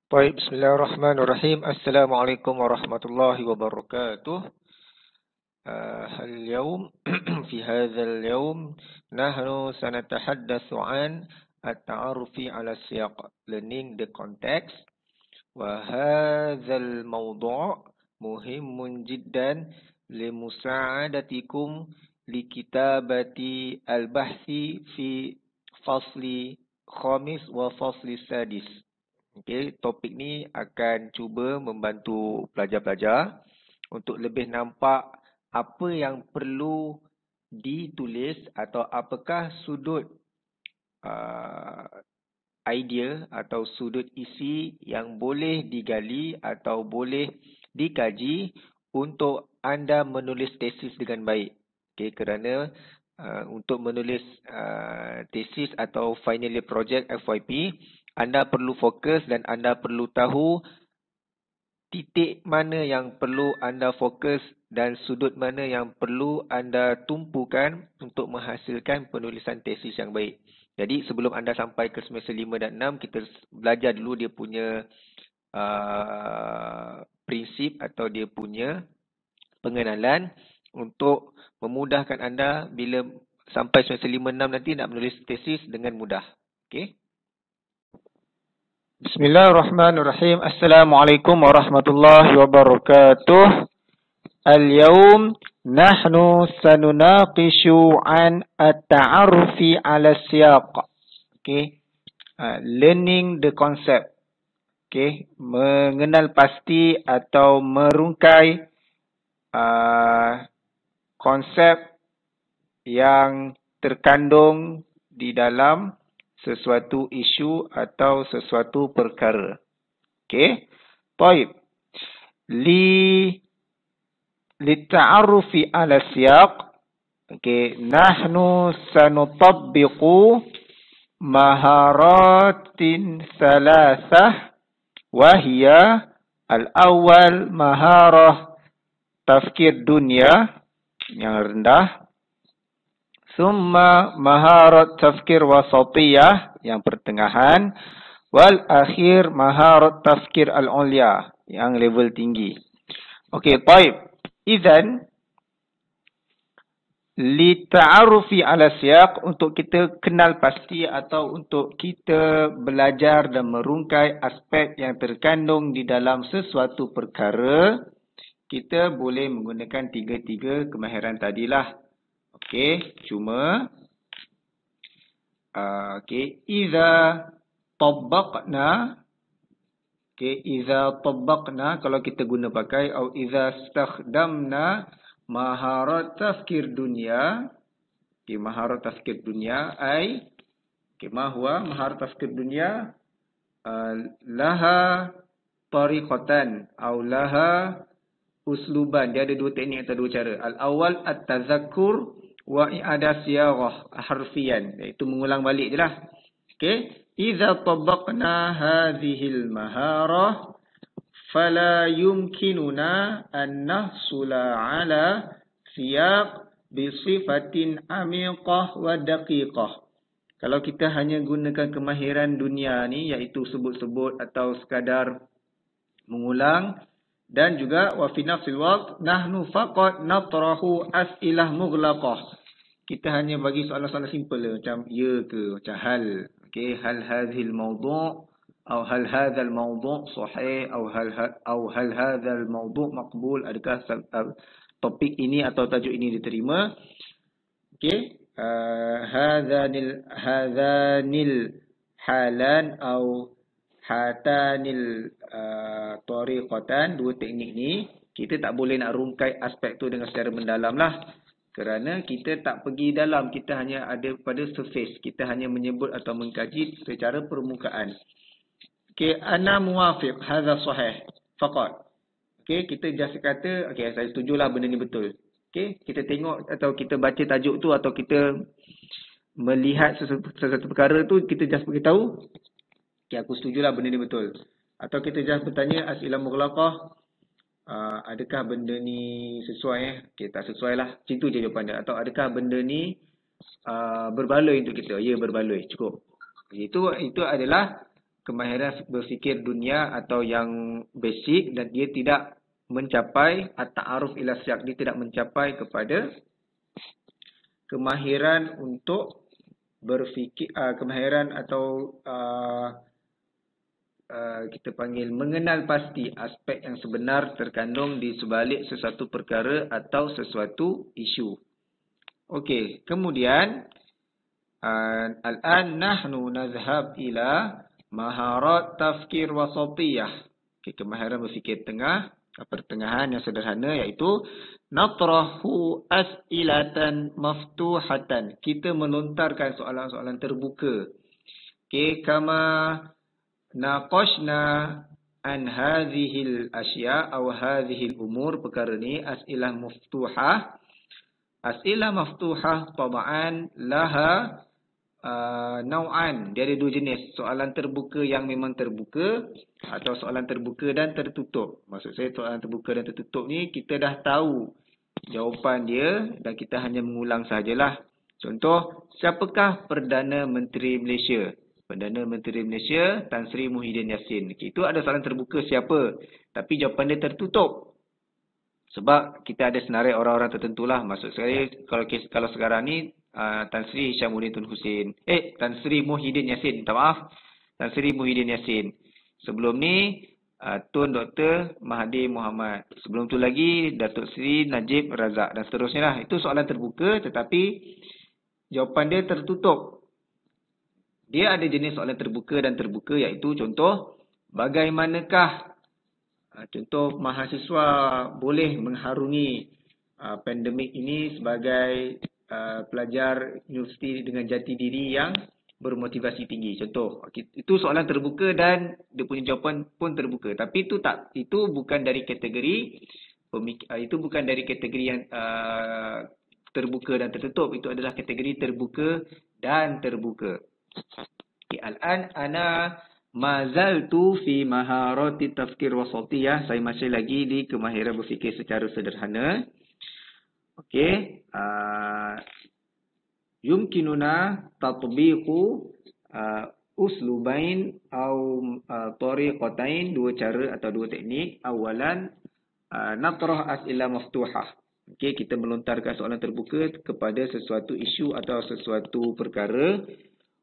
طيب بسم الله الرحمن الرحيم السلام عليكم ورحمة الله وبركاته اليوم في هذا اليوم نحن سنتحدث عن التعرف على السياق learning the context وهذا الموضوع مهم جدا لمساعدتكم لكتابة البحث في فصل خامس وفصل سادس. Okey, topik ni akan cuba membantu pelajar-pelajar untuk lebih nampak apa yang perlu ditulis atau apakah sudut idea atau sudut isi yang boleh digali atau boleh dikaji untuk anda menulis tesis dengan baik. Okey, kerana untuk menulis tesis atau final year project FYP, anda perlu fokus dan anda perlu tahu titik mana yang perlu anda fokus dan sudut mana yang perlu anda tumpukan untuk menghasilkan penulisan tesis yang baik. Jadi sebelum anda sampai ke semester 5 dan 6, kita belajar dulu dia punya prinsip atau dia punya pengenalan untuk memudahkan anda bila sampai semester 5 6 nanti nak menulis tesis dengan mudah. Okey. Bismillahirrahmanirrahim. Assalamualaikum warahmatullahi wabarakatuh. Al-yawm nahnu sanunaqishu an at-ta'arrufi 'ala siyaq. Okey. Learning the concept. Okey, mengenal pasti atau merungkai konsep yang terkandung di dalam sesuatu isu atau sesuatu perkara. Okey. Baik. Litta'arrufi 'ala siyaq. Okey, nahnu sanutabbiqu maharatin thalathah wa hiya al-awwal maharah tafkir dunia yang rendah. Summa maharat tafkir wasatiyah yang pertengahan. Wal akhir maharat tafkir al-ulya yang level tinggi. Okey, baik. Izan li ta'arufi ala siyaq, untuk kita kenal pasti atau untuk kita belajar dan merungkai aspek yang terkandung di dalam sesuatu perkara, kita boleh menggunakan tiga-tiga kemahiran tadilah. Okey, cuma idza tabbaqna, idza tabbaqna kalau kita guna pakai atau idza istakhdamna maharat tafkir dunia. Maharat tafkir dunia ai ma huwa maharat tafkir dunia? Laha tariqatan atau laha usluban. Dia ada dua teknik atau dua cara. Al-awwal at-tazakkur wa i'adah siyarah harfian, iaitu mengulang balik je lah. Okey, idza tabaqna hadhil maharah fala yumkinuna an nahsula ala siyaq bi sifatin amiqah wa daqiqah. Kalau kita hanya gunakan kemahiran dunia ni, iaitu sebut-sebut atau sekadar mengulang, dan juga wa fi nafsil waqt nahnu faqat natrahu as'ilah mughlaqah. Kita hanya bagi soalan-soalan simple macam ya ke, macam hal. Okey, hal hadhil mawdu' atau hal hadzal mawdu' sahih atau hal hadzal mawdu' maqbul. Adakah topik ini atau tajuk ini diterima? Okey, hadzanil halan atau hatanil tariqatan, dua teknik ni kita tak boleh nak rungkai aspek tu dengan secara mendalam lah, kerana kita tak pergi dalam, kita hanya ada pada surface, kita hanya menyebut atau mengkaji secara permukaan. Okey, ana muwafiq, hadza sahih faqat. Okey, kita just kata okey saya setujulah benda ni betul. Okey, kita tengok atau kita baca tajuk tu atau kita melihat sesuatu perkara tu, kita just beritahu okey aku setujulah benda ni betul. Atau kita just bertanya as'ilah mughlaqah, adakah benda ni sesuai? Okey, tak sesuai lah. Macam tu je jawapan dia. Atau adakah benda ni berbaloi untuk kita? Ya, berbaloi. Cukup. Itu adalah kemahiran berfikir dunia atau yang basic, dan dia tidak mencapai at-ta'aruf ila syak, dia tidak mencapai kepada kemahiran untuk berfikir, kemahiran atau kita panggil mengenal pasti aspek yang sebenar terkandung di sebalik sesuatu perkara atau sesuatu isu. Okey, kemudian al-an nahnu nazhab ila maharat tafkir wasatiyah. Okey, kemahiran berfikir tengah, pertengahan yang sederhana, iaitu natrahu as'ilatan maftuhatan. Kita melontarkan soalan-soalan terbuka. Okey, kama naqashna an hadhil asya' atau hadhil umur, perkara ni as'ilah maftuhah. As'ilah maftuhah tab'an laha nau'an. Dia ada dua jenis. Soalan terbuka yang memang terbuka atau soalan terbuka dan tertutup. Maksud saya soalan terbuka dan tertutup ni kita dah tahu jawapan dia dan kita hanya mengulang sahajalah. Contoh, siapakah Perdana Menteri Malaysia? Perdana Menteri Malaysia Tan Sri Muhyiddin Yassin. Itu ada soalan terbuka siapa, tapi jawapan dia tertutup. Sebab kita ada senarai orang-orang tertentu lah. Maksud saya kalau sekarang ni Tan Sri Hishamuddin Tun Hussein. Tan Sri Muhyiddin Yassin. Minta maaf. Tan Sri Muhyiddin Yassin. Sebelum ni Tun Dr. Mahathir Mohamad. Sebelum tu lagi Datuk Seri Najib Razak dan seterusnya lah. Itu soalan terbuka tetapi jawapan dia tertutup. Dia ada jenis soalan terbuka dan terbuka, iaitu contoh, bagaimanakah contoh mahasiswa boleh mengharungi pandemik ini sebagai pelajar universiti dengan jati diri yang bermotivasi tinggi. Contoh, itu soalan terbuka dan dia punya jawapan pun terbuka. Tapi itu bukan dari kategori yang terbuka dan tertutup. Itu adalah kategori terbuka dan terbuka. Okay, al-an ana mazaltu fi maharati tafkir wasatiyah. Saya masih lagi di kemahiran berfikir secara sederhana. Okey, yumkinuna tatbiqu uslubain atau tariqatain, dua cara atau dua teknik. Awalan natrah as'ilah maftuhah. Okey, kita melontarkan soalan terbuka kepada sesuatu isu atau sesuatu perkara.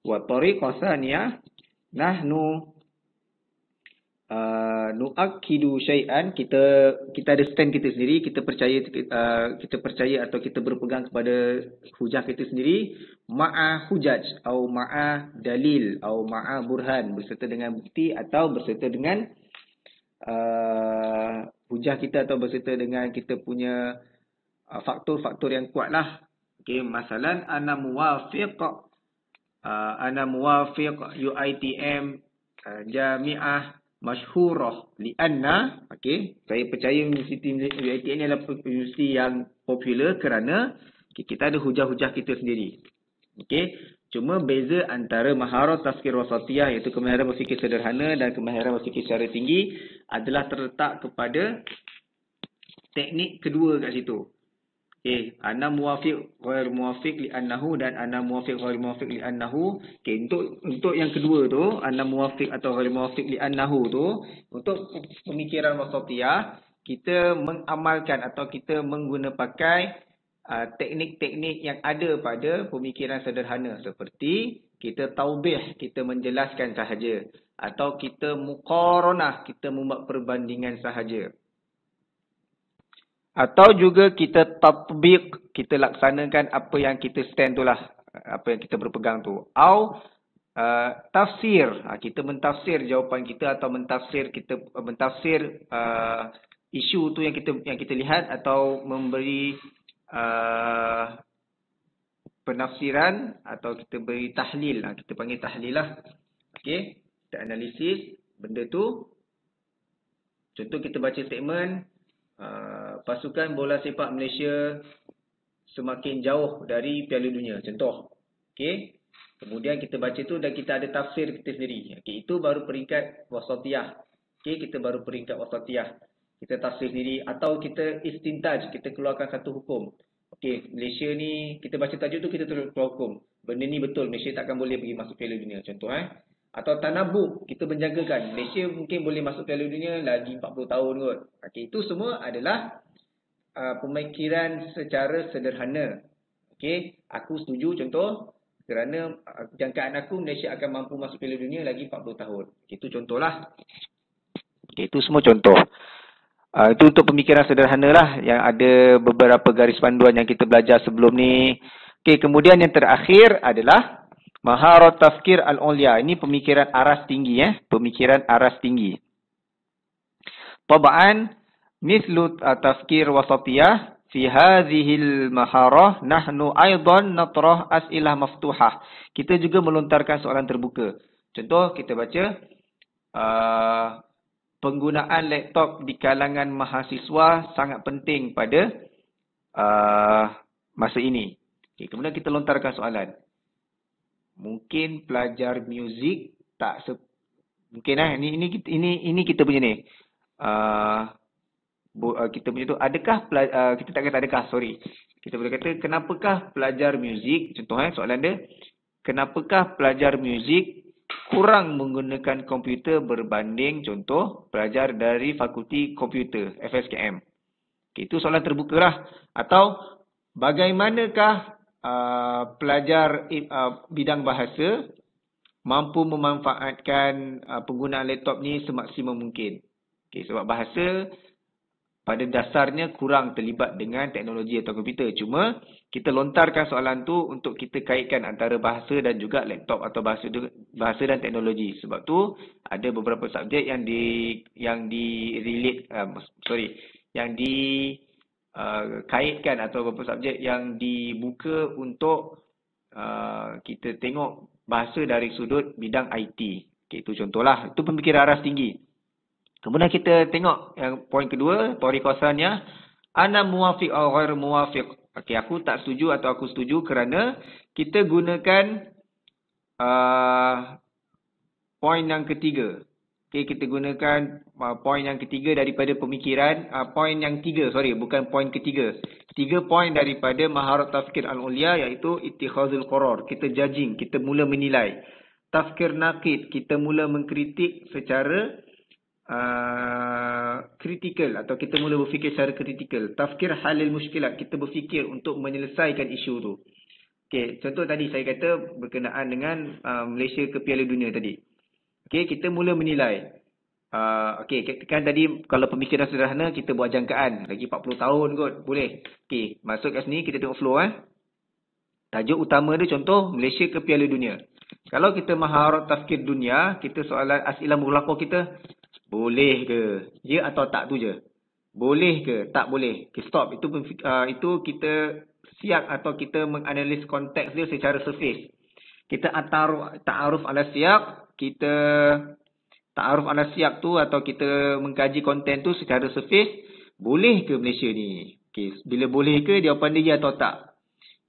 Wa tariqah tsaniyah nahnu nuakkidu syai'an, kita ada stand kita sendiri, kita percaya atau kita berpegang kepada hujah kita sendiri, ma'a hujaj atau ma'a dalil atau ma'a burhan, berserta dengan bukti atau berserta dengan hujah kita atau berserta dengan kita punya faktor-faktor yang kuatlah. Okey, masalan ana muwafiq UiTM jami'ah masyhurah lianna, okey, saya percaya universiti UiTM ni adalah universiti yang popular kerana kita ada hujah-hujah kita sendiri. Okey, cuma beza antara maharat tafkir wasatiyah, iaitu kemahiran berfikir sederhana, dan kemahiran berfikir secara tinggi adalah terletak kepada teknik kedua kat situ. Okey, ana muwafiq ghair muwafiq li'annahu dan ana muwafiq ghair muwafiq li'annahu. Okey, untuk yang kedua tu, ana muwafiq atau ghair muwafiq li'annahu tu, untuk pemikiran wasatiyah, kita mengamalkan atau kita pakai teknik-teknik yang ada pada pemikiran sederhana, seperti kita taubih, kita menjelaskan sahaja, atau kita muqaranah, kita membuat perbandingan sahaja. Atau juga kita tatbiq, kita laksanakan apa yang kita stand tu lah, apa yang kita berpegang tu. Atau tafsir, kita mentafsir jawapan kita atau mentafsir isu tu yang kita lihat, atau memberi penafsiran, atau kita beri tahlil, kita panggil tahlil lah. Okey, kita analisis benda tu. Contoh, kita baca statement, pasukan bola sepak Malaysia semakin jauh dari Piala Dunia, contoh. Okey, kemudian kita baca tu dan kita ada tafsir kita sendiri. Okey, itu baru peringkat wasatiyah. Okey, kita baru peringkat wasatiyah. Kita tafsir sendiri atau kita istintaj, kita keluarkan satu hukum. Okey, Malaysia ni, kita baca tajuk tu, kita keluar hukum. Benda ni betul, Malaysia takkan boleh pergi masuk Piala Dunia, contoh. Atau tanabuk, kita menjangkakan Malaysia mungkin boleh masuk Piala Dunia lagi 40 tahun kot. Okey, itu semua adalah pemikiran secara sederhana. Okey, aku setuju contoh kerana jangkaan aku Malaysia akan mampu masuk Piala Dunia lagi 40 tahun. Itu contohlah. Okey, itu semua contoh. Itu untuk pemikiran sederhana lah yang ada beberapa garis panduan yang kita belajar sebelum ni. Okey, kemudian yang terakhir adalah maharat tafkir al-ulya. Ini pemikiran aras tinggi pemikiran aras tinggi. Tabaan mislu tafkir wasatiyah fi hadhil maharah nahnu aidan natrah as'ilah maftuhah. Kita juga melontarkan soalan terbuka. Contoh kita baca penggunaan laptop di kalangan mahasiswa sangat penting pada masa ini. Okay, kemudian kita lontarkan soalan. Mungkin pelajar muzik tak mungkin ini kita punya ni. Kita punya tu adakah kita tak kata adakah, sorry. Kita boleh kata kenapakah pelajar muzik, contoh soalan dia, kenapakah pelajar muzik kurang menggunakan komputer berbanding contoh pelajar dari fakulti komputer FSKM. Okay, itu soalan terbuka lah. Atau bagaimanakah pelajar bidang bahasa mampu memanfaatkan penggunaan laptop ni semaksimum mungkin. Okay, sebab bahasa pada dasarnya kurang terlibat dengan teknologi atau komputer. Cuma kita lontarkan soalan tu untuk kita kaitkan antara bahasa dan juga laptop atau bahasa dan teknologi. Sebab tu ada beberapa subjek yang kaitkan atau beberapa subjek yang dibuka untuk kita tengok bahasa dari sudut bidang IT. Okay, itu contohlah. Itu pemikiran aras tinggi. Kemudian kita tengok yang poin kedua, tariqah tsaniyah, ana muwafiq atau ghair muwafiq. Okey, aku tak setuju atau aku setuju kerana kita gunakan poin yang ketiga. Okey, kita gunakan poin yang ketiga daripada pemikiran, bukan poin ketiga. 3 poin daripada maharat tafkir al-ulya iaitu ittikhazul qarar. Kita judging, kita mula menilai. Tafkir naqid, kita mula mengkritik secara kritikal atau kita mula berfikir secara kritikal. Tafkir halil muskilat, kita berfikir untuk menyelesaikan isu tu. Okey, contoh tadi saya kata berkenaan dengan Malaysia ke Piala Dunia tadi. Okey, kita mula menilai. Okey, kan tadi kalau pemikiran sederhana kita buat jangkaan lagi 40 tahun kot, boleh. Okey, masuk kat sini kita tengok flow Tajuk utama dia contoh Malaysia ke Piala Dunia. Kalau kita maharat tafkir dunia, kita soalan as'ilah mughlaqah kita, boleh ke? Ya atau tak tu je. Boleh ke? Tak boleh. Okay, stop. Itu kita siap atau kita menganalisis konteks dia secara surface. Kita ta'aruf ala siap. Kita ta'aruf ala siap tu atau kita mengkaji konten tu secara surface. Boleh ke Malaysia ni? Okay, bila boleh ke, jawapan dia ya atau tak.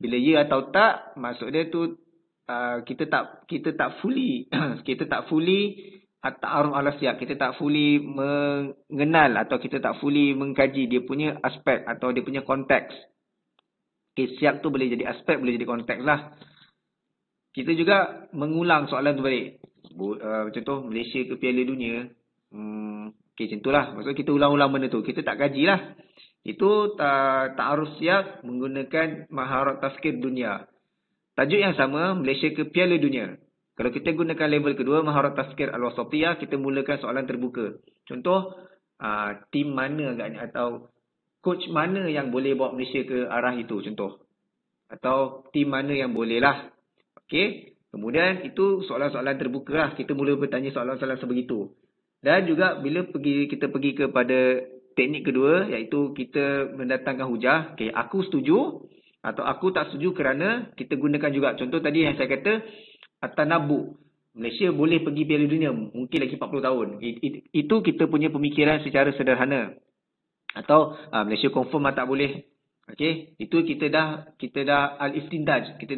Bila ya atau tak, maksud dia tu kita tak fully ta'aruf ala siap, kita tak fully mengenal atau kita tak fully mengkaji dia punya aspek atau dia punya konteks. Okay, siap tu boleh jadi aspek, boleh jadi konteks lah. Kita juga mengulang soalan tu balik. Contoh Malaysia ke Piala Dunia. Okay, macam tu lah. Maksudnya kita ulang-ulang benda tu. Kita tak kaji lah. Itu ta'aruf siap menggunakan maharat tafkir dunia. Tajuk yang sama, Malaysia ke Piala Dunia. Kalau kita gunakan level kedua, maharat tafkir al-wasatiyah, kita mulakan soalan terbuka. Contoh, tim mana agaknya atau coach mana yang boleh bawa Malaysia ke arah itu, contoh. Atau tim mana yang boleh lah. Okey. Kemudian itu soalan-soalan terbuka lah. Kita mula bertanya soalan-soalan sebegitu. Dan juga bila kita pergi kepada teknik kedua, iaitu kita mendatangkan hujah. Okey, aku setuju atau aku tak setuju kerana kita gunakan juga. Contoh tadi yang saya kata, At-Tanabu. Malaysia boleh pergi Piala Dunia mungkin lagi 40 tahun. Itu kita punya pemikiran secara sederhana. Atau Malaysia confirm tak boleh. Okey, itu kita dah al-istintaj, kita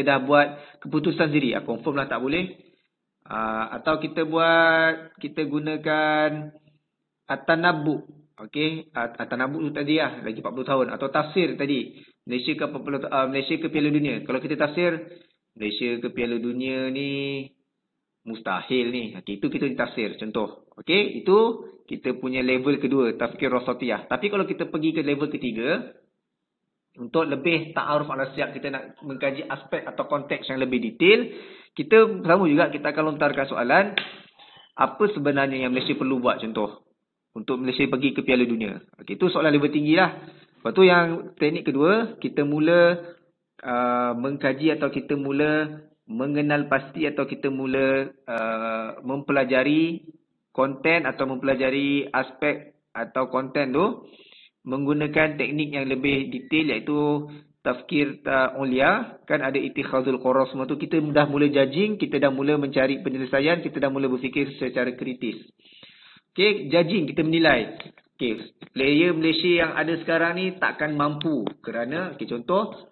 dah buat keputusan sendiri. Confirm lah tak boleh. Atau kita gunakan At-Tanabu. Okey, At-Tanabu tu tadi lagi 40 tahun atau tafsir tadi. Malaysia ke Piala Dunia. Kalau kita tafsir Malaysia ke Piala Dunia ni mustahil ni. Okay, itu kita ditafsir. Contoh. Okey, itu kita punya level kedua, tafkir wasatiyah. Tapi kalau kita pergi ke level ketiga, untuk lebih ta'aruf ala siyaq, kita nak mengkaji aspek atau konteks yang lebih detail, kita sama juga, kita akan lontarkan soalan, apa sebenarnya yang Malaysia perlu buat, contoh, untuk Malaysia pergi ke Piala Dunia. Okey, itu soalan level tinggi lah. Lepas tu yang teknik kedua, kita mula mengkaji atau kita mula mengenal pasti atau kita mula mempelajari konten atau mempelajari aspek atau konten tu menggunakan teknik yang lebih detail, iaitu tafkir ulia. Kan ada ittikhadul qarar semua tu, kita dah mula judging, kita dah mula mencari penyelesaian, kita dah mula berfikir secara kritis. Okey, judging, kita menilai. Okey, player Malaysia yang ada sekarang ni takkan mampu kerana contoh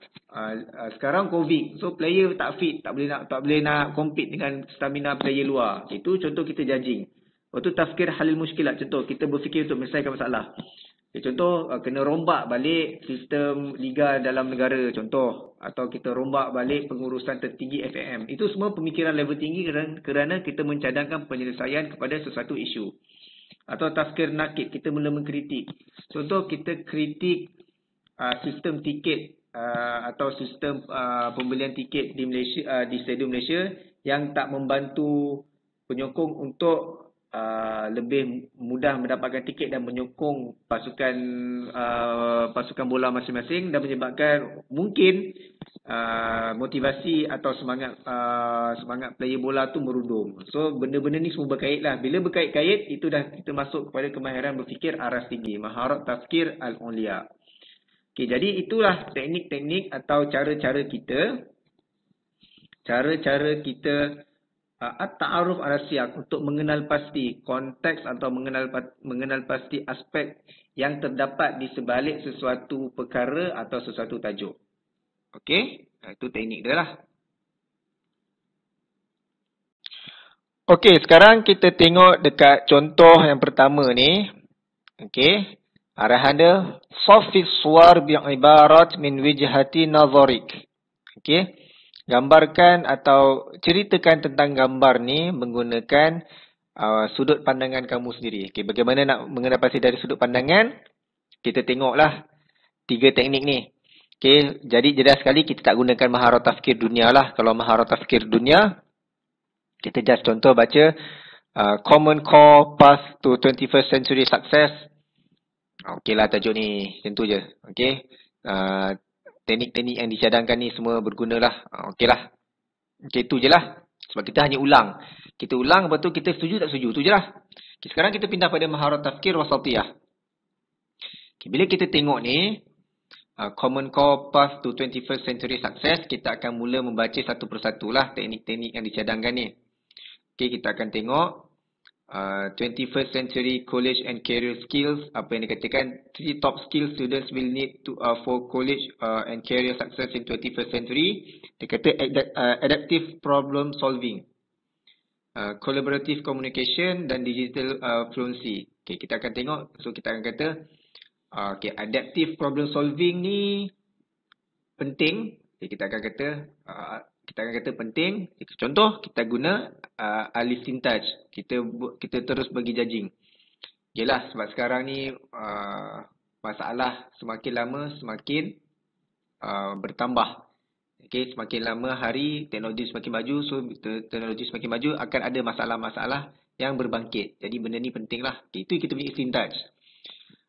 sekarang COVID. So player tak fit, tak boleh nak compete dengan stamina player luar. Itu contoh kita judging. Lepas tu tafkir halil muskilat. Contoh kita berfikir untuk menyelesaikan masalah. Contoh kena rombak balik sistem liga dalam negara contoh, atau kita rombak balik pengurusan tertinggi FAM. Itu semua pemikiran level tinggi kerana kita mencadangkan penyelesaian kepada sesuatu isu. Atau tafkir nakid, kita mula mengkritik. Contoh kita kritik sistem tiket atau sistem pembelian tiket di Malaysia, di Stadium Malaysia yang tak membantu penyokong untuk lebih mudah mendapatkan tiket dan menyokong pasukan bola masing-masing, dan menyebabkan mungkin motivasi atau semangat player bola tu merundum. So benda-benda ni semua berkait lah. Bila berkait-kait, itu dah kita masuk kepada kemahiran berfikir aras tinggi, maharat tafkir al-ulia. Okey, jadi itulah teknik-teknik atau cara-cara kita at-ta'aruf ala siyaq, untuk mengenal pasti konteks atau mengenal pasti aspek yang terdapat di sebalik sesuatu perkara atau sesuatu tajuk. Okey, itu teknik dia lah. Okey, sekarang kita tengok dekat contoh yang pertama ni. Okey, arahan dia safis suwar bi'ibarat min wijhati nazarik. Okey, gambarkan atau ceritakan tentang gambar ni menggunakan sudut pandangan kamu sendiri. Okey, bagaimana nak mengenal pasti dari sudut pandangan? Kita tengoklah 3 teknik ni. Okey, jadi jelas sekali kita tak gunakan maharat tafkir dunia lah. Kalau maharat tafkir dunia, kita just contoh baca Common Core Path to 21st Century Success. Okey lah tajuk ni, macam tu je. Okey, teknik-teknik yang dicadangkan ni semua berguna lah. Okey lah. Okey, tu je lah. Sebab kita hanya ulang. Kita ulang, lepas tu kita setuju tak setuju. Tu je lah. Okay, sekarang kita pindah pada maharat tafkir wasatiyah. Okay, bila kita tengok ni, Common Core Path to 21st Century Success, kita akan mula membaca satu persatu lah teknik-teknik yang dicadangkan ni. Okay, kita akan tengok 21st Century College and Career Skills. Apa yang dikatakan, 3 top skills students will need to for college and career success in 21st century. Dia kata adaptive problem solving, collaborative communication dan digital fluency. Okay, kita akan tengok. So kita akan kata okay, adaptive problem solving ni penting. Okay, kita akan kata penting. Contoh, kita guna ahli sintaj. Kita terus bagi judging. Yalah, sebab sekarang ni masalah semakin lama semakin bertambah. Okay, semakin lama hari, teknologi semakin maju. So, teknologi semakin maju, akan ada masalah-masalah yang berbangkit. Jadi, benda ni penting lah. Okay, itu kita punya istintaj.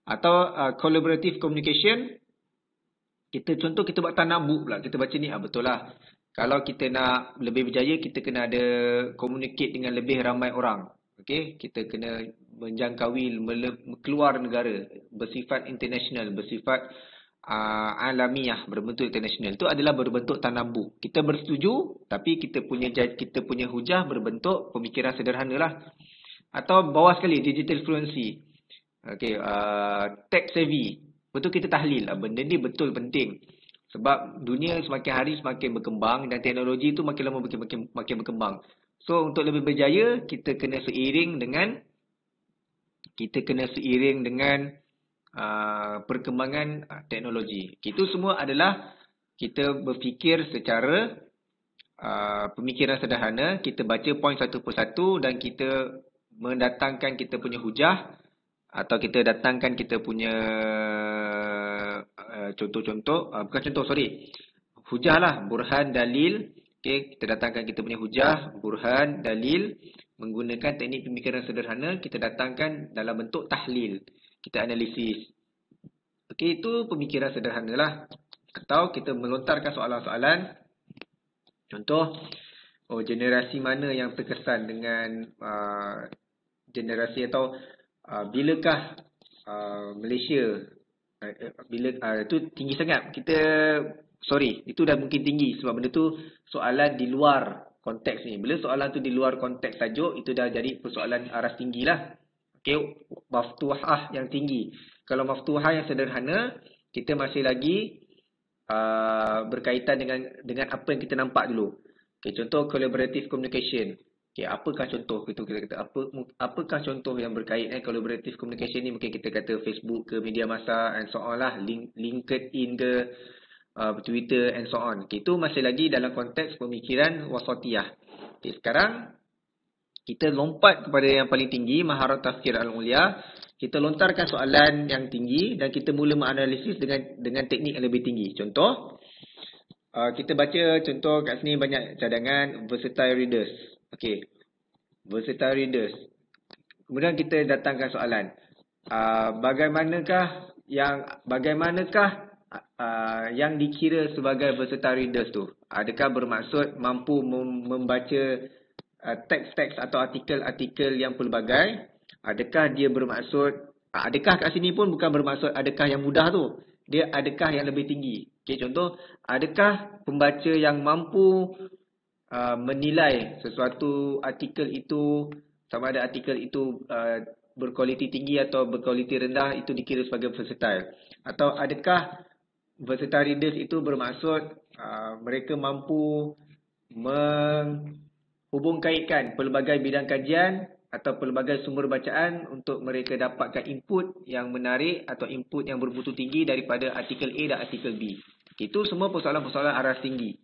Atau collaborative communication. Contoh kita buat tanabuk pula. Kita baca ni, betul lah. Kalau kita nak lebih berjaya, kita kena ada communicate dengan lebih ramai orang. Okay? Kita kena menjangkaui keluar negara. Bersifat international, bersifat alamiah, berbentuk international. Itu adalah berbentuk tanabuk. Kita bersetuju, tapi kita punya hujah berbentuk pemikiran sederhana lah. Atau bawah sekali, digital fluency. Okay, tech savvy. Betul kita tahlil. Benda ni betul penting. Sebab dunia semakin hari semakin berkembang dan teknologi tu makin lama makin berkembang. So untuk lebih berjaya, kita kena seiring dengan perkembangan teknologi. Itu semua adalah kita berfikir secara pemikiran sederhana, kita baca poin satu persatu dan kita mendatangkan kita punya hujah atau kita datangkan kita punya contoh-contoh, bukan contoh, sorry. Hujah lah, burhan, dalil. Okay, kita datangkan kita punya hujah, burhan, dalil. Menggunakan teknik pemikiran sederhana, kita datangkan dalam bentuk tahlil. Kita analisis. Okay, itu pemikiran sederhana lah. Atau kita melontarkan soalan-soalan. Contoh, generasi mana yang terkesan dengan generasi atau bilakah Malaysia itu tinggi sangat. Itu dah mungkin tinggi sebab benda tu soalan di luar konteks ni. Bila soalan tu di luar konteks tajuk, itu dah jadi persoalan aras tinggi lah. Okay, maftuhah yang tinggi. Kalau maftuhah yang sederhana, kita masih lagi berkaitan dengan apa yang kita nampak dulu. Okay, contoh collaborative communication. Okay, apakah contoh itu kita kata apakah contoh yang berkait collaborative communication ni? Mungkin kita kata Facebook ke media massa and so on lah, LinkedIn ke Twitter and so on. Okay, itu masih lagi dalam konteks pemikiran wasatiyah. Okay, sekarang kita lompat kepada yang paling tinggi, maharat tafkir al-ulia. Kita lontarkan soalan yang tinggi dan kita mula menganalisis dengan teknik yang lebih tinggi. Contoh, kita baca contoh kat sini banyak cadangan versatile readers. Okey, versatile readers. Kemudian kita datangkan soalan, bagaimanakah yang dikira sebagai versatile readers tu? Adakah bermaksud mampu membaca teks-teks atau artikel-artikel yang pelbagai? Adakah dia bermaksud, adakah kat sini pun bukan bermaksud adakah yang mudah tu. Dia adakah yang lebih tinggi. Okay, contoh, adakah pembaca yang mampu menilai sesuatu artikel itu, sama ada artikel itu berkualiti tinggi atau berkualiti rendah, itu dikira sebagai versatile. Atau adakah versatile readers itu bermaksud mereka mampu menghubung kaitkan pelbagai bidang kajian atau pelbagai sumber bacaan untuk mereka dapatkan input yang menarik atau input yang bermutu tinggi daripada artikel A dan artikel B. Itu semua persoalan-persoalan aras tinggi.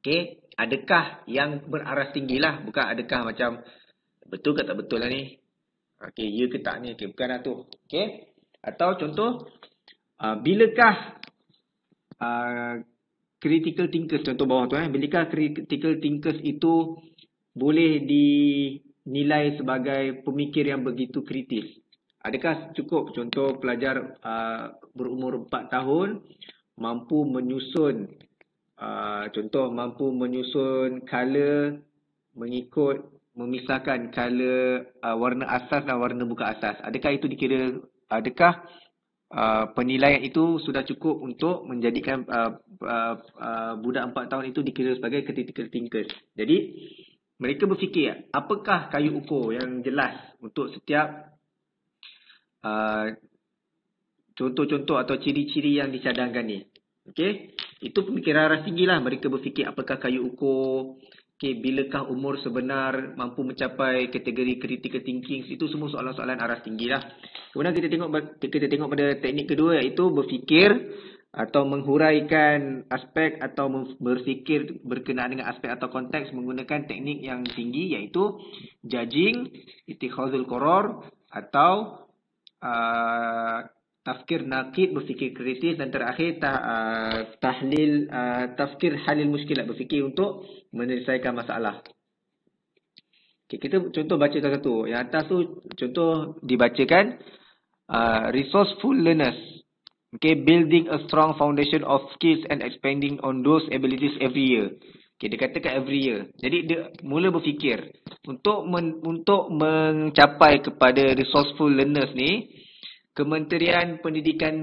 Okey, adakah yang beraras tinggi lah, bukan adakah macam betul ke tak betul lah ni. Okey, ya ke tak ni, okey, bukan lah tu. Okey. Atau contoh, bilakah critical thinkers, contoh bawah tu bilakah critical thinkers itu boleh dinilai sebagai pemikir yang begitu kritis? Adakah cukup contoh pelajar berumur 4 tahun mampu menyusun mampu menyusun color mengikut memisahkan color warna asas dan warna bukan asas? Adakah itu dikira, adakah penilaian itu sudah cukup untuk menjadikan budak 4 tahun itu dikira sebagai critical thinkers? Jadi mereka berfikir, apakah kayu ukur yang jelas untuk setiap contoh-contoh atau ciri-ciri yang dicadangkan ni. Okey, itu pemikiran aras tinggi lah. Mereka berfikir apakah kayu ukur, bilakah umur sebenar mampu mencapai kategori critical thinking. Itu semua soalan-soalan aras tinggi lah. Kemudian kita tengok pada teknik kedua, iaitu berfikir atau menghuraikan aspek atau berfikir berkenaan dengan aspek atau konteks menggunakan teknik yang tinggi, iaitu judging, ittikhazul qarar atau tafkir naqid, berfikir kritis, dan terakhir tahlil, tafkir halil muskilat, berfikir untuk menyelesaikan masalah. Okay, kita contoh baca satu-satu. Yang atas tu contoh dibacakan, resourceful learners. Okay, building a strong foundation of skills and expanding on those abilities every year. Okay, dia katakan every year. Jadi dia mula berfikir untuk mencapai kepada resourceful learners ni, Kementerian Pendidikan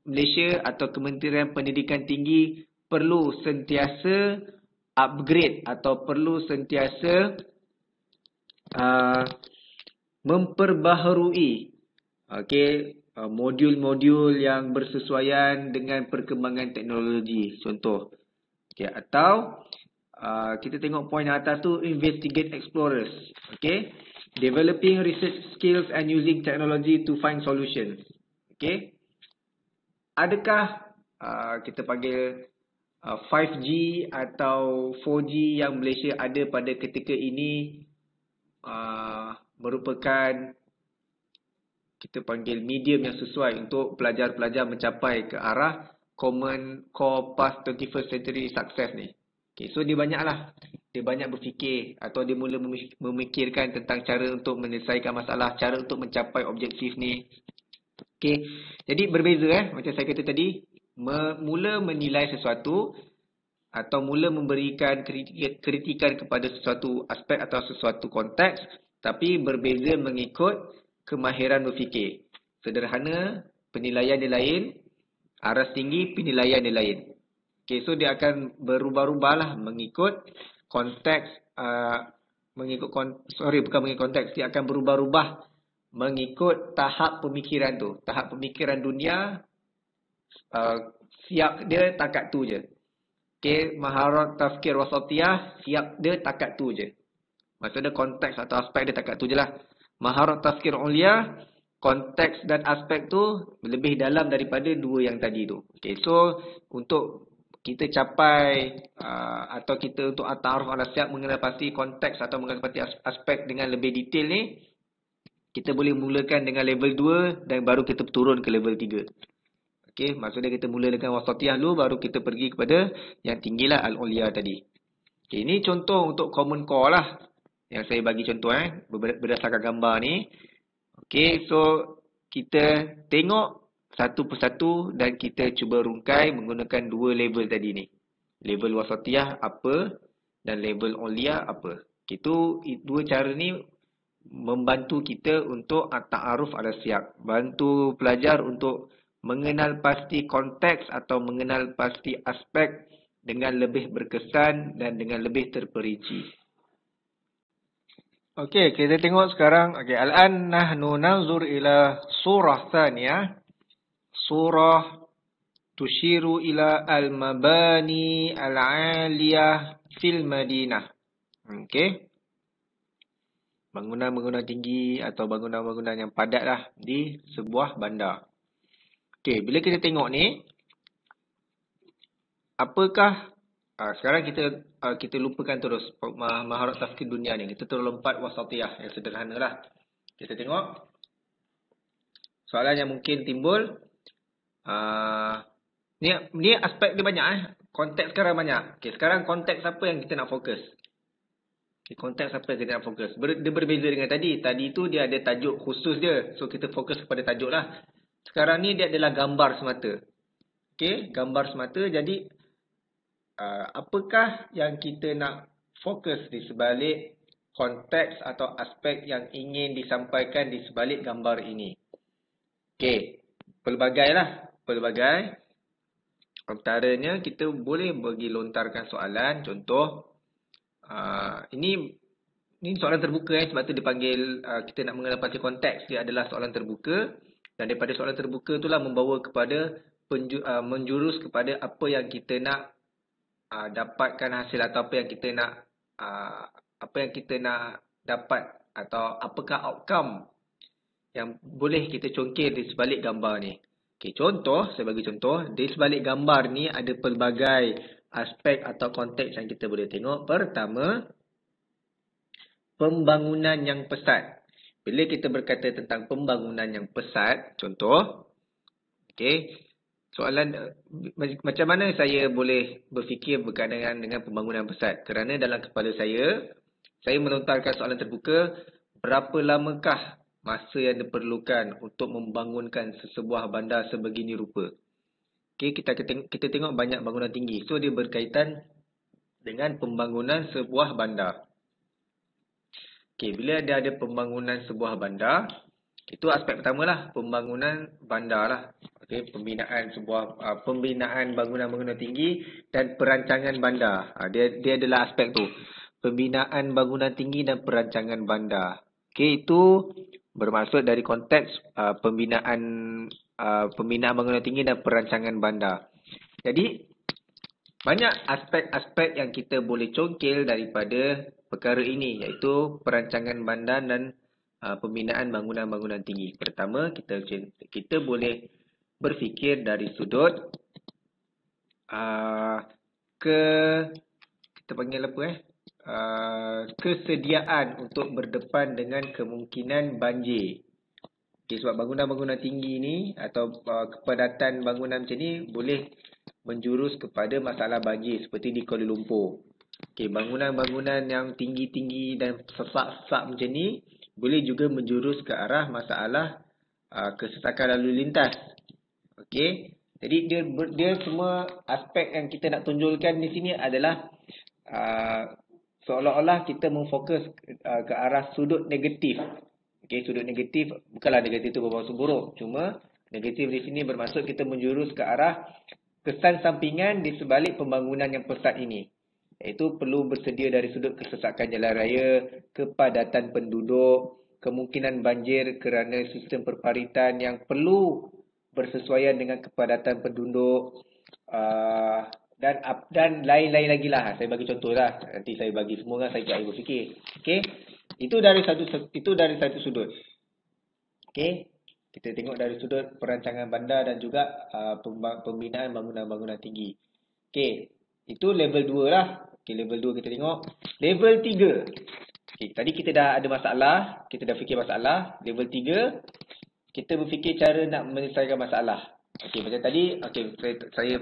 Malaysia atau Kementerian Pendidikan Tinggi perlu sentiasa upgrade atau perlu sentiasa memperbaharui modul-modul yang bersesuaian dengan perkembangan teknologi. Contoh. Atau kita tengok poin atas tu, investigate explorers. Developing research skills and using technology to find solutions. Adakah kita panggil 5G atau 4G yang Malaysia ada pada ketika ini merupakan kita panggil medium yang sesuai untuk pelajar-pelajar mencapai ke arah Common Core Path 21st Century Success ni. Okay, so dia banyaklah. Dia banyak berfikir atau dia mula memikirkan tentang cara untuk menyelesaikan masalah, cara untuk mencapai objektif ni. Okay, jadi berbeza macam saya kata tadi, mula menilai sesuatu atau mula memberikan kritikan kepada sesuatu aspek atau sesuatu konteks, tapi berbeza mengikut kemahiran berfikir. Sederhana, penilaian dia lain, aras tinggi, penilaian dia lain. Okay, so dia akan berubah-ubah lah mengikut konteks, bukan mengikut konteks, dia akan berubah-ubah mengikut tahap pemikiran tu. Tahap pemikiran dunia, siap dia takat tu je. Okay, maharat tafkir wasatiyah, siap dia takat tu je. Maksudnya konteks atau aspek dia takat tu je lah. Maharat tafkir ulia, konteks dan aspek tu lebih dalam daripada dua yang tadi tu. Okay, so untuk kita capai atau kita untuk at-ta'aruf ala siap mengenal pasti konteks atau mengenal pasti aspek dengan lebih detail ni, kita boleh mulakan dengan level 2 dan baru kita turun ke level 3. Okey, maksudnya kita mula dengan wasatiyah dulu baru kita pergi kepada yang tinggilah al-ulia tadi. Okey, ini contoh untuk common core lah yang saya bagi contoh berdasarkan gambar ni. Okey, so kita tengok satu persatu dan kita cuba rungkai menggunakan dua level tadi ni. Level wasatiyah apa dan level ulia apa. Itu dua cara ni membantu kita untuk at-ta'aruf ala siyak. Bantu pelajar untuk mengenal pasti konteks atau mengenal pasti aspek dengan lebih berkesan dan dengan lebih terperinci. Okey, kita tengok sekarang. Okey, al-an nahnu nanzur ila surah thaniyah. Surah tushiru ila al-mabani al-aliyah fil Madinah. Okey. Bangunan-bangunan tinggi atau bangunan-bangunan yang padat lah di sebuah bandar. Okey, bila kita tengok ni, apakah sekarang kita lupakan terus maharat tafkir dunia ni. Kita terus lompat wasatiyah yang sederhana lah. Kita tengok soalan yang mungkin timbul. Ni aspek dia banyak konteks sekarang banyak. Okay, sekarang konteks apa yang kita nak fokus? Okay, konteks apa yang kita nak fokus? Dia berbeza dengan tadi. Tadi tu dia ada tajuk khusus dia. So kita fokus kepada tajuk lah. Sekarang ni dia adalah gambar semata. Okay, gambar semata. Jadi apakah yang kita nak fokus di sebalik konteks atau aspek yang ingin disampaikan di sebalik gambar ini? Okay, pelbagai lah. Pelbagai. Antaranya kita boleh bagi lontarkan soalan. Contoh, ini soalan terbuka sebab tu dipanggil kita nak mengenal pasti konteks. Dia adalah soalan terbuka. Dan daripada soalan terbuka itulah membawa kepada menjurus kepada apa yang kita nak dapatkan hasil atau apa yang kita nak dapat atau apakah outcome yang boleh kita congkir di sebalik gambar ni. Okey, contoh, saya bagi contoh, di sebalik gambar ni ada pelbagai aspek atau konteks yang kita boleh tengok. Pertama, pembangunan yang pesat. Bila kita berkata tentang pembangunan yang pesat, contoh, okey, soalan macam mana saya boleh berfikir berkaitan dengan pembangunan pesat? Kerana dalam kepala saya melontarkan soalan terbuka, berapa lamakah masa yang diperlukan untuk membangunkan sesebuah bandar sebegini rupa? Okey, kita tengok banyak bangunan tinggi. So dia berkaitan dengan pembangunan sebuah bandar. Okey, bila dia ada pembangunan sebuah bandar, itu aspek pertama lah, pembangunan bandar lah. Okey, pembinaan bangunan-bangunan tinggi dan perancangan bandar. Dia adalah aspek tu. Pembinaan bangunan tinggi dan perancangan bandar. Okey, itu bermaksud dari konteks pembinaan bangunan tinggi dan perancangan bandar. Jadi banyak aspek-aspek yang kita boleh congkil daripada perkara ini, iaitu perancangan bandar dan pembinaan bangunan-bangunan tinggi. Pertama, kita boleh berfikir dari sudut kita panggil apa kesediaan untuk berdepan dengan kemungkinan banjir. Okay, sebab bangunan-bangunan tinggi ni atau kepadatan bangunan macam ni boleh menjurus kepada masalah banjir seperti di Kuala Lumpur. Okay, bangunan-bangunan yang tinggi-tinggi dan sesak-sesak macam ni boleh juga menjurus ke arah masalah kesesakan lalu lintas. Okay, jadi dia semua aspek yang kita nak tunjulkan di sini adalah seolah-olah kita memfokus ke arah sudut negatif. Okay, sudut negatif bukanlah negatif itu bermaksud buruk. Cuma negatif di sini bermaksud kita menjurus ke arah kesan sampingan di sebalik pembangunan yang pesat ini. Iaitu perlu bersedia dari sudut kesesakan jalan raya, kepadatan penduduk, kemungkinan banjir kerana sistem perparitan yang perlu bersesuaian dengan kepadatan penduduk, dan lain-lain lagi lah. Saya bagi contoh lah. Nanti saya bagi semua kan, saya tak berfikir. Okay. Itu dari satu sudut. Okay. Kita tengok dari sudut perancangan bandar dan juga pembinaan bangunan-bangunan tinggi. Okay. Itu level 2 lah. Okay, level 2 kita tengok. Level 3. Okay, tadi kita dah ada masalah. Kita dah fikir masalah. Level 3. Kita berfikir cara nak menyelesaikan masalah. Okey, macam tadi, okey, saya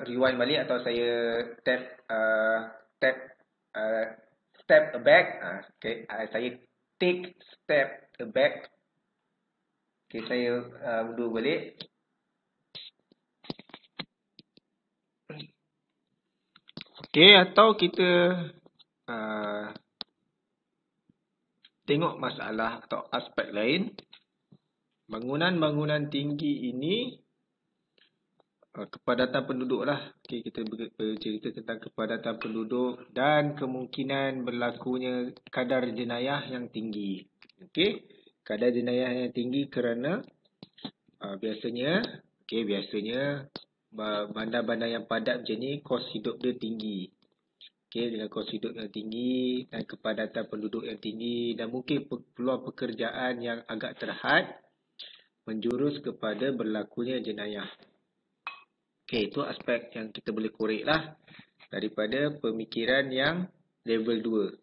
rewind balik atau saya step back. Okey, saya take step back. Okey, saya undur balik. Okey, atau kita tengok masalah atau aspek lain. Bangunan-bangunan tinggi ini kepadatan penduduk lah. Okay, kita bercerita tentang kepadatan penduduk dan kemungkinan berlakunya kadar jenayah yang tinggi. Okay, kadar jenayah yang tinggi kerana biasanya bandar-bandar yang padat macam ni kos hidup dia tinggi. Okay, dengan kos hidup yang tinggi dan kepadatan penduduk yang tinggi dan mungkin peluang pekerjaan yang agak terhad menjurus kepada berlakunya jenayah. Okey, itu aspek yang kita boleh korek lah daripada pemikiran yang level 2.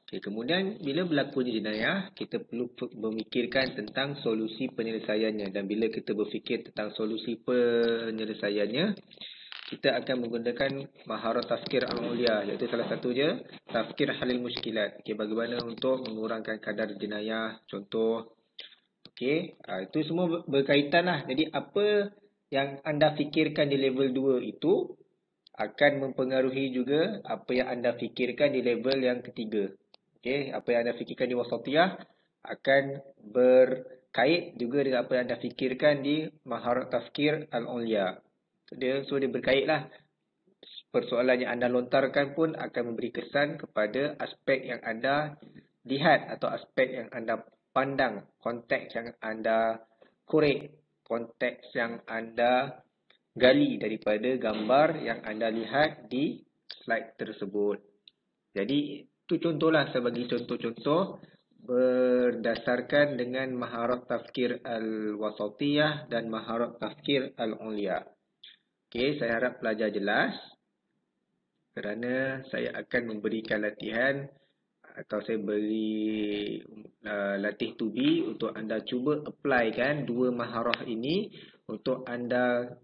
Okey, kemudian bila berlakunya jenayah, kita perlu memikirkan tentang solusi penyelesaiannya. Dan bila kita berfikir tentang solusi penyelesaiannya, kita akan menggunakan maharat tafkir al-ulia, iaitu salah satunya tafkir halil muskilat. Okey, bagaimana untuk mengurangkan kadar jenayah, contoh. Okey, itu semua berkaitan lah. Jadi apa yang anda fikirkan di level 2 itu akan mempengaruhi juga apa yang anda fikirkan di level yang ketiga. Okey, apa yang anda fikirkan di wasatiyah akan berkait juga dengan apa yang anda fikirkan di maharat tafkir al-ulia. Dia berkait lah. Persoalan yang anda lontarkan pun akan memberi kesan kepada aspek yang anda lihat atau aspek yang anda pandang, konteks yang anda korek, konteks yang anda gali daripada gambar yang anda lihat di slide tersebut. Jadi itu contohlah, saya bagi contoh-contoh berdasarkan dengan maharat tafkir al-wasatiyah dan maharat tafkir al-ulia. Okey, saya harap pelajar jelas kerana saya akan memberikan latihan atau saya beri latih to be untuk anda cuba apply kan dua maharah ini untuk anda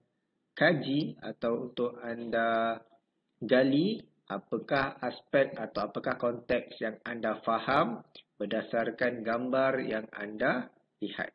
kaji atau untuk anda gali apakah aspek atau apakah konteks yang anda faham berdasarkan gambar yang anda lihat.